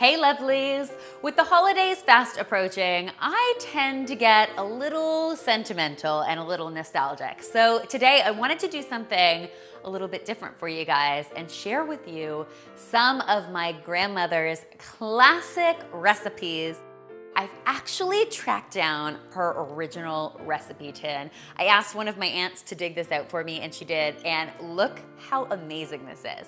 Hey lovelies! With the holidays fast approaching, I tend to get a little sentimental and a little nostalgic. So today I wanted to do something a little bit different for you guys and share with you some of my grandmother's classic recipes. I've actually tracked down her original recipe tin. I asked one of my aunts to dig this out for me and she did, and look how amazing this is.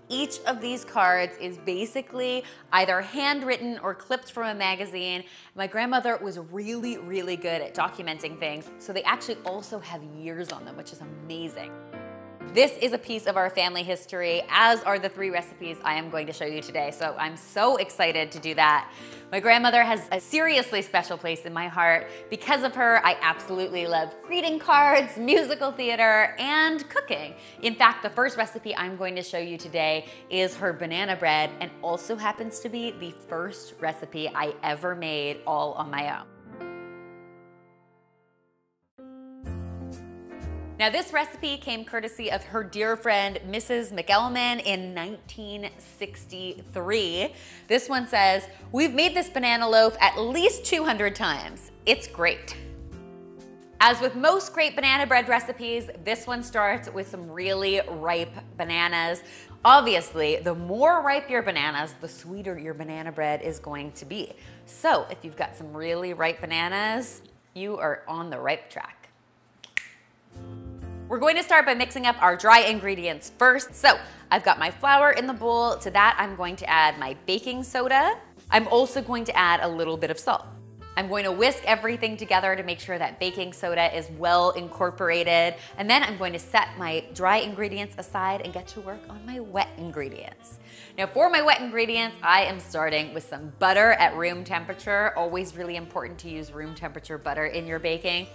Each of these cards is basically either handwritten or clipped from a magazine. My grandmother was really, really good at documenting things, so they actually also have years on them, which is amazing. This is a piece of our family history, as are the 3 recipes I am going to show you today, so I'm so excited to do that. My grandmother has a seriously special place in my heart. Because of her, I absolutely love greeting cards, musical theater, and cooking. In fact, the first recipe I'm going to show you today is her banana bread, and also happens to be the first recipe I ever made all on my own. Now this recipe came courtesy of her dear friend, Mrs. McElman in 1963. This one says, "We've made this banana loaf at least 200 times. It's great." As with most great banana bread recipes, this one starts with some really ripe bananas. Obviously, the more ripe your bananas, the sweeter your banana bread is going to be. So if you've got some really ripe bananas, you are on the right track. We're going to start by mixing up our dry ingredients first. So I've got my flour in the bowl. To that, I'm going to add my baking soda. I'm also going to add a little bit of salt. I'm going to whisk everything together to make sure that baking soda is well incorporated. And then I'm going to set my dry ingredients aside and get to work on my wet ingredients. Now for my wet ingredients, I am starting with some butter at room temperature. Always really important to use room temperature butter in your baking.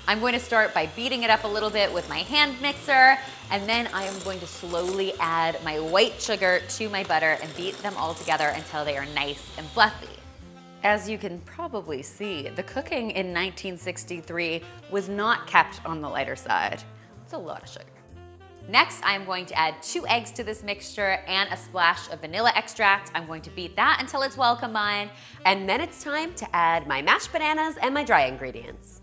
I'm going to start by beating it up a little bit with my hand mixer, and then I am going to slowly add my white sugar to my butter and beat them all together until they are nice and fluffy. As you can probably see, the cooking in 1963 was not kept on the lighter side. It's a lot of sugar. Next, I'm going to add 2 eggs to this mixture and a splash of vanilla extract. I'm going to beat that until it's well combined. And then it's time to add my mashed bananas and my dry ingredients.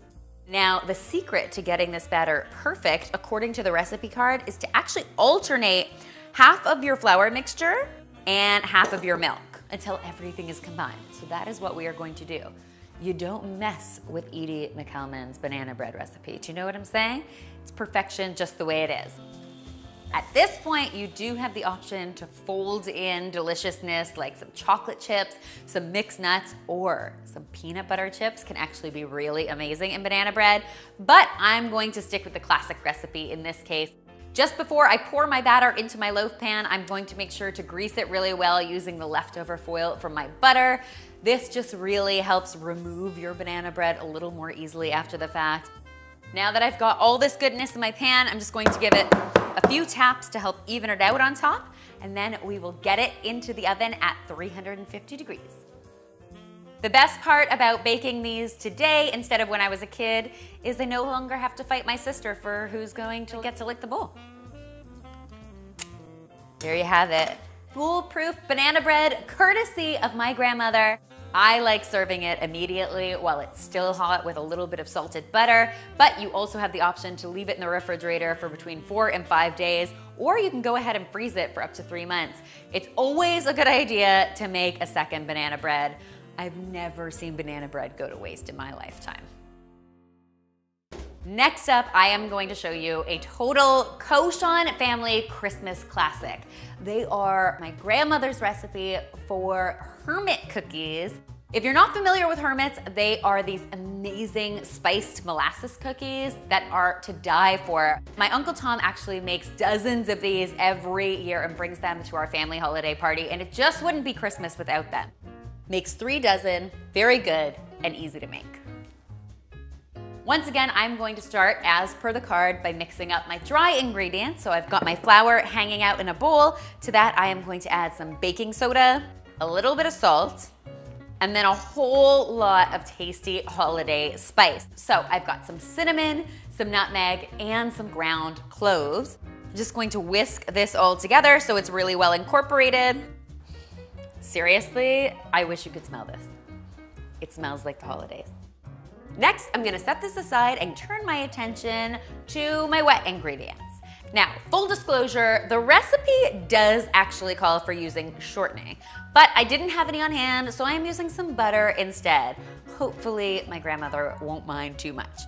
Now, the secret to getting this batter perfect, according to the recipe card, is to actually alternate half of your flour mixture and half of your milk until everything is combined. So that is what we are going to do. You don't mess with Edie McElman's banana bread recipe. Do you know what I'm saying? It's perfection just the way it is. At this point, you do have the option to fold in deliciousness like some chocolate chips, some mixed nuts, or some peanut butter chips can actually be really amazing in banana bread, but I'm going to stick with the classic recipe in this case. Just before I pour my batter into my loaf pan, I'm going to make sure to grease it really well using the leftover foil from my butter. This just really helps remove your banana bread a little more easily after the fact. Now that I've got all this goodness in my pan, I'm just going to give it a few taps to help even it out on top, and then we will get it into the oven at 350 degrees. The best part about baking these today instead of when I was a kid is I no longer have to fight my sister for who's going to get to lick the bowl. There you have it. Foolproof banana bread, courtesy of my grandmother. I like serving it immediately while it's still hot with a little bit of salted butter, but you also have the option to leave it in the refrigerator for between 4 and 5 days, or you can go ahead and freeze it for up to 3 months. It's always a good idea to make a second banana bread. I've never seen banana bread go to waste in my lifetime. Next up, I am going to show you a total Cauchon family Christmas classic. They are my grandmother's recipe for hermit cookies. If you're not familiar with hermits, they are these amazing spiced molasses cookies that are to die for. My Uncle Tom actually makes dozens of these every year and brings them to our family holiday party, and it just wouldn't be Christmas without them. Makes 3 dozen, very good and easy to make. Once again, I'm going to start, as per the card, by mixing up my dry ingredients. So I've got my flour hanging out in a bowl. To that, I am going to add some baking soda, a little bit of salt, and then a whole lot of tasty holiday spice. So I've got some cinnamon, some nutmeg, and some ground cloves. I'm just going to whisk this all together so it's really well incorporated. Seriously, I wish you could smell this. It smells like the holidays. Next, I'm gonna set this aside and Turn my attention to my wet ingredients. Now, full disclosure, the recipe does actually call for using shortening, but I didn't have any on hand, so I am using some butter instead. Hopefully, my grandmother won't mind too much.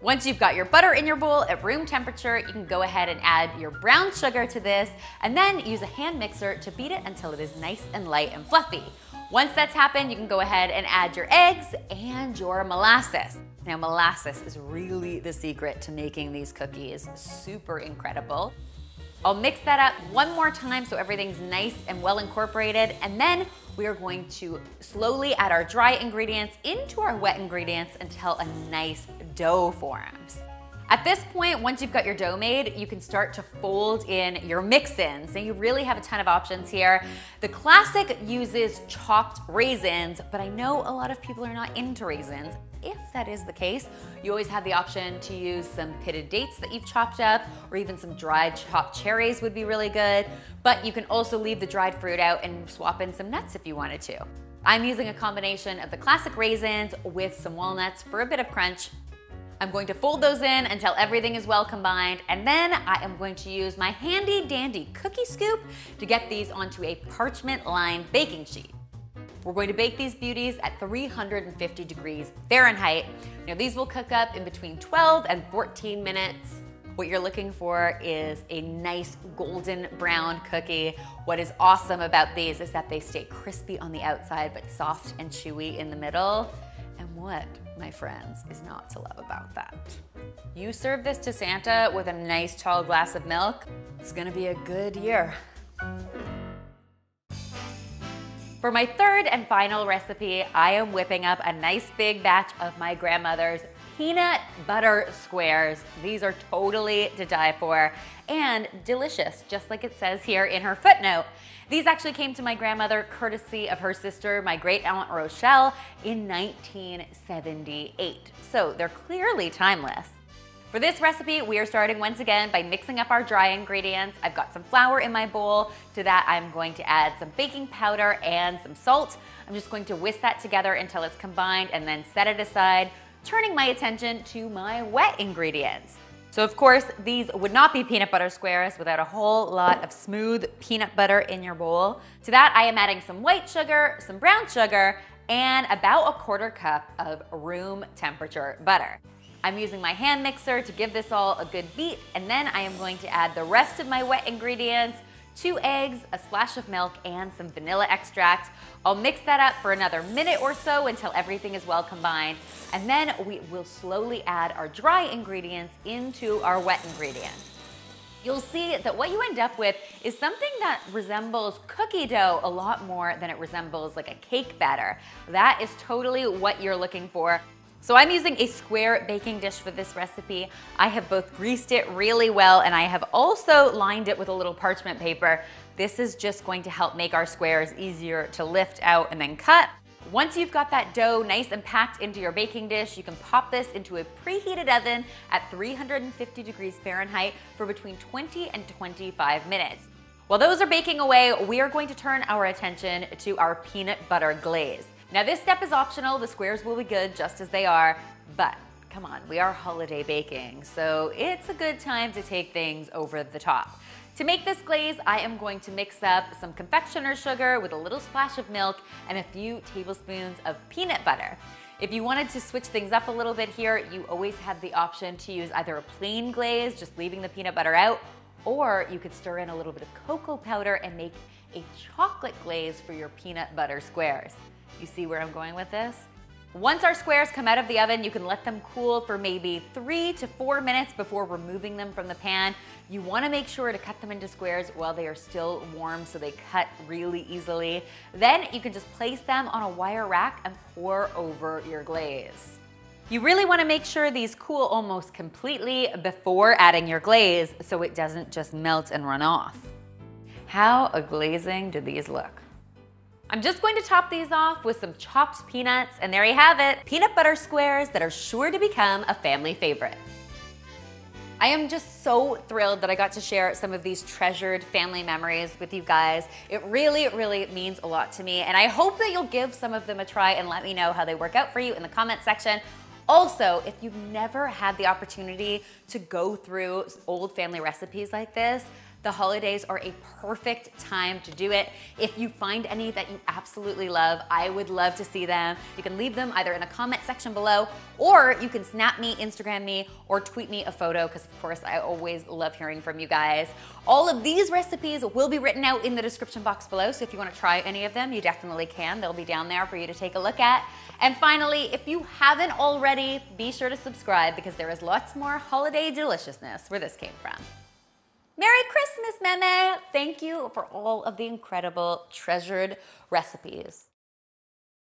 Once you've got your butter in your bowl at room temperature, you can go ahead and add your brown sugar to this, and then use a hand mixer to beat it until it is nice and light and fluffy. Once that's happened, you can go ahead and add your eggs and your molasses. Now, molasses is really the secret to making these cookies super incredible. I'll mix that up one more time so everything's nice and well incorporated, and then we are going to slowly add our dry ingredients into our wet ingredients until a nice dough forms. At this point, once you've got your dough made, you can start to fold in your mix-ins. Now, you really have a ton of options here. The classic uses chopped raisins, but I know a lot of people are not into raisins. If that is the case, you always have the option to use some pitted dates that you've chopped up, or even some dried chopped cherries would be really good. But you can also leave the dried fruit out and swap in some nuts if you wanted to. I'm using a combination of the classic raisins with some walnuts for a bit of crunch. I'm going to fold those in until everything is well combined, and then I am going to use my handy dandy cookie scoop to get these onto a parchment-lined baking sheet. We're going to bake these beauties at 350 degrees Fahrenheit. Now, these will cook up in between 12 and 14 minutes. What you're looking for is a nice golden brown cookie. What is awesome about these is that they stay crispy on the outside but soft and chewy in the middle. And what, my friends, is not to love about that? You serve this to Santa with a nice tall glass of milk, it's gonna be a good year. For my third and final recipe, I am whipping up a nice big batch of my grandmother's peanut butter squares. These are totally to die for and delicious, just like it says here in her footnote. These actually came to my grandmother courtesy of her sister, my great aunt Rochelle, in 1978. So they're clearly timeless. For this recipe, we are starting once again by mixing up our dry ingredients. I've got some flour in my bowl. To that, I'm going to add some baking powder and some salt. I'm just going to whisk that together until it's combined and then set it aside, turning my attention to my wet ingredients. So of course, these would not be peanut butter squares without a whole lot of smooth peanut butter in your bowl. To that, I am adding some white sugar, some brown sugar, and about 1/4 cup of room temperature butter. I'm using my hand mixer to give this all a good beat, and then I am going to add the rest of my wet ingredients, 2 eggs, a splash of milk, and some vanilla extract. I'll mix that up for another minute or so until everything is well combined, and then we will slowly add our dry ingredients into our wet ingredients. You'll see that what you end up with is something that resembles cookie dough a lot more than it resembles like a cake batter. That is totally what you're looking for. So I'm using a square baking dish for this recipe. I have both greased it really well, and I have also lined it with a little parchment paper. This is just going to help make our squares easier to lift out and then cut. Once you've got that dough nice and packed into your baking dish, you can pop this into a preheated oven at 350 degrees Fahrenheit for between 20 and 25 minutes. While those are baking away, we are going to turn our attention to our peanut butter glaze. Now, this step is optional. The squares will be good just as they are, but come on, we are holiday baking, so it's a good time to take things over the top. To make this glaze, I am going to mix up some confectioner sugar with a little splash of milk and a few tablespoons of peanut butter. If you wanted to switch things up a little bit here, you always have the option to use either a plain glaze, just leaving the peanut butter out, or you could stir in a little bit of cocoa powder and make a chocolate glaze for your peanut butter squares. You see where I'm going with this? Once our squares come out of the oven, you can let them cool for maybe 3 to 4 minutes before removing them from the pan. You want to make sure to cut them into squares while they are still warm so they cut really easily. Then you can just place them on a wire rack and pour over your glaze. You really want to make sure these cool almost completely before adding your glaze so it doesn't just melt and run off. How glazing do these look? I'm just going to top these off with some chopped peanuts, and there you have it, peanut butter squares that are sure to become a family favorite. I am just so thrilled that I got to share some of these treasured family memories with you guys. It really, really means a lot to me, and I hope that you'll give some of them a try and let me know how they work out for you in the comment section. Also, if you've never had the opportunity to go through old family recipes like this, the holidays are a perfect time to do it. If you find any that you absolutely love, I would love to see them. You can leave them either in the comment section below, or you can snap me, Instagram me, or tweet me a photo, because of course I always love hearing from you guys. All of these recipes will be written out in the description box below, so if you want to try any of them, you definitely can. They'll be down there for you to take a look at. And finally, if you haven't already, be sure to subscribe, because there is lots more holiday deliciousness where this came from. Merry Christmas, Meme! Thank you for all of the incredible treasured recipes.